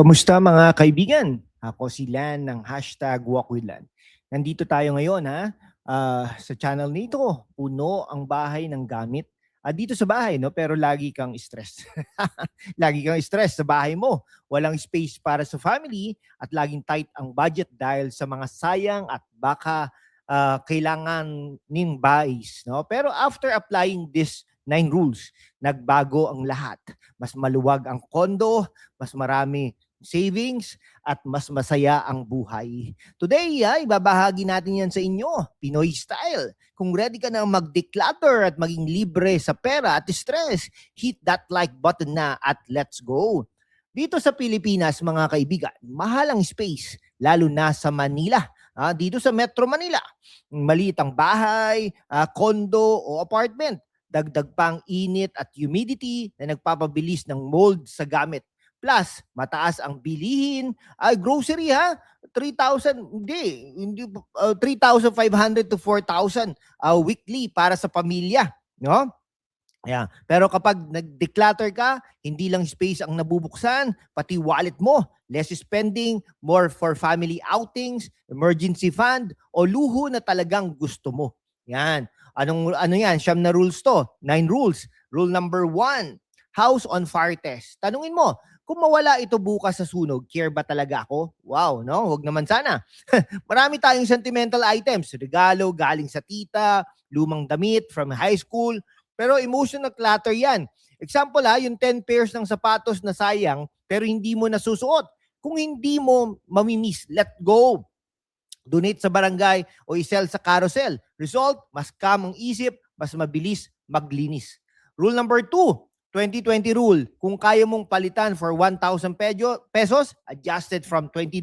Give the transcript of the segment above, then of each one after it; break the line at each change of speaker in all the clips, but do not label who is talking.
Kamusta mga kaibigan? Ako si Lan ng #WalkWithLan. Nandito tayo ngayon sa channel nito. Puno ang bahay ng gamit. Dito sa bahay, no? Pero lagi kang stress. Lagi kang stress sa bahay mo. Walang space para sa family at laging tight ang budget dahil sa mga sayang at baka kailangan ning buys. No? Pero after applying this 9 rules, nagbago ang lahat. Mas maluwag ang kondo, mas marami savings, at mas masaya ang buhay. Today, ibabahagi natin yan sa inyo, Pinoy style. Kung ready ka na mag-declutter at maging libre sa pera at stress, hit that like button na at let's go. Dito sa Pilipinas, mga kaibigan, mahal ang space, lalo na sa Manila. Dito sa Metro Manila, maliit ang bahay, condo o apartment. Dagdag pang init at humidity na nagpapabilis ng mold sa gamit. Plus, mataas ang bilihin. Grocery 3,000, hindi 3,500 to 4,000 weekly para sa pamilya, no? Yeah. Pero kapag nag-declutter ka, hindi lang space ang nabubuksan, pati wallet mo. Less spending, more for family outings, emergency fund, o luho na talagang gusto mo. Yan. Ano yan? 9 na rules to. 9 rules. Rule number 1, house on fire test. Tanungin mo, kung mawala ito bukas sa sunog, care ba talaga ako? Wow, no? Huwag naman sana. Marami tayong sentimental items. Regalo galing sa tita, lumang damit from high school. Pero emotional clutter yan. Example yung 10 pairs ng sapatos na sayang pero hindi mo nasusuot. Kung hindi mo mamimiss, let go. Donate sa barangay o isell sa carousel. Result, mas calm ang isip, mas mabilis maglinis. Rule number 2, 2020 rule. Kung kaya mong palitan for 1,000 pesos, adjusted from $20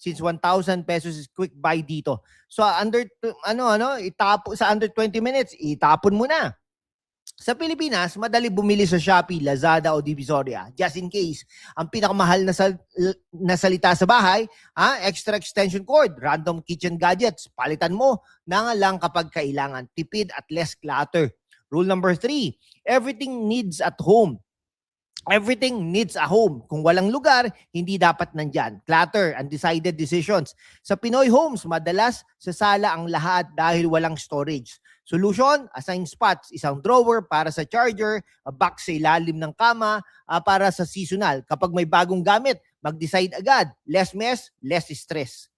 since 1,000 pesos is quick buy dito. So under sa under 20 minutes, itapon mo na. Sa Pilipinas, madali bumili sa Shopee, Lazada o Divisoria. Just in case, ang pinakamahal na salita sa bahay, extra extension cord, random kitchen gadgets, palitan mo na nga lang kapag kailangan. Tipid at less clutter. Rule number 3, everything needs at home. Everything needs a home. Kung walang lugar, hindi dapat nandyan. Clutter, undecided decisions. Sa Pinoy homes, madalas sa sala ang lahat dahil walang storage. Solution, assign spots, isang drawer para sa charger, a box sa ilalim ng kama para sa seasonal. Kapag may bagong gamit, mag-decide agad. Less mess, less stress.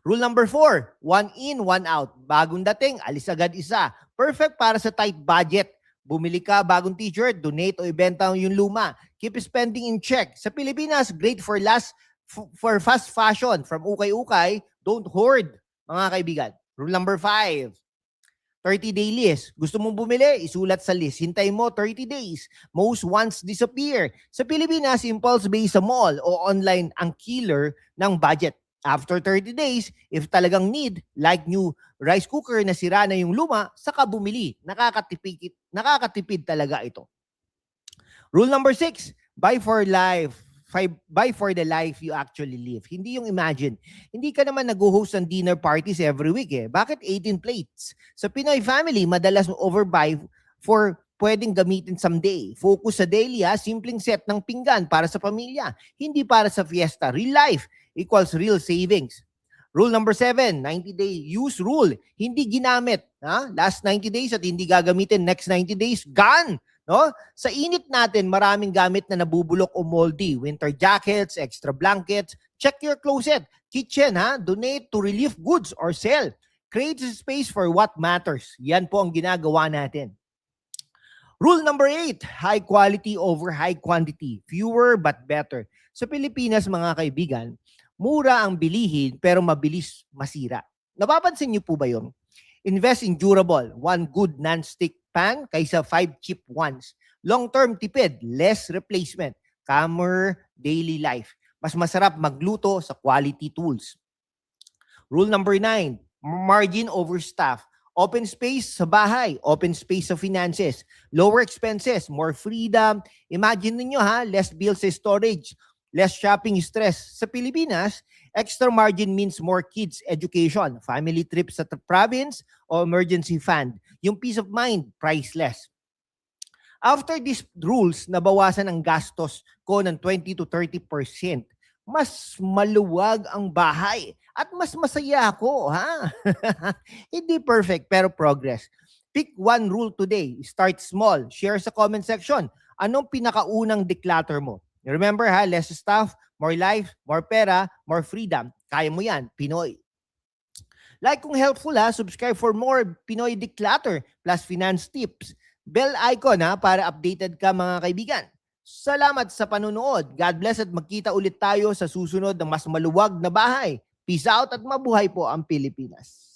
Rule number 4, one in, one out. Bagong dating, alis agad isa. Perfect para sa tight budget. Bumili ka bagong t-shirt, donate o ibenta yung luma. Keep spending in check. Sa Pilipinas, great for fast fashion. From ukay-ukay, don't hoard, mga kaibigan. Rule number 5, 30-day list. Gusto mong bumili, isulat sa list. Hintay mo 30 days. Most wants disappear. Sa Pilipinas, impulse based sa mall o online ang killer ng budget. After 30 days, if talagang need, like new rice cooker na sira na yung luma, saka bumili. Nakakatipid talaga ito. Rule number 6, buy for life. Buy for the life you actually live. Hindi yung imagine. Hindi ka naman nag-host ng dinner parties every week Bakit 18 plates? Sa Pinoy family, madalas overbuy for pwedeng gamitin someday. Focus sa daily simpleng set ng pinggan para sa pamilya. Hindi para sa fiesta. Real life equals real savings. Rule number 7, 90-day use rule. Hindi ginamit. Last 90 days at hindi gagamitin next 90 days, gone. No? Sa init natin, maraming gamit na nabubulok o moldy. Winter jackets, extra blankets. Check your closet. Kitchen, donate to relief goods or sell. Create space for what matters. Yan po ang ginagawa natin. Rule number 8, high quality over high quantity. Fewer but better. Sa Pilipinas, mga kaibigan, mura ang bilihin pero mabilis masira. Napapansin niyo po ba yun? Invest in durable, one good non-stick pan kaysa 5 cheap ones. Long-term tipid, less replacement. Calmer daily life. Mas masarap magluto sa quality tools. Rule number 9, margin over staff. Open space sa bahay, open space sa finances. Lower expenses, more freedom. Imagine niyo less bills sa storage. Less shopping stress. Sa Pilipinas, extra margin means more kids' education, family trips sa province, o emergency fund. Yung peace of mind, priceless. After these rules, nabawasan ang gastos ko ng 20 to 30%. Mas maluwag ang bahay at mas masaya ako, ha? Hindi perfect pero progress. Pick one rule today. Start small. Share sa comment section. Anong pinakaunang declutter mo? Remember ha, less stuff, more life, more pera, more freedom. Kaya mo yan, Pinoy. Like kung helpful ha, subscribe for more Pinoy Declutter plus finance tips. Bell icon ha, para updated ka mga kaibigan. Salamat sa panunood. God bless at magkita ulit tayo sa susunod ng mas maluwag na bahay. Peace out at mabuhay po ang Pilipinas.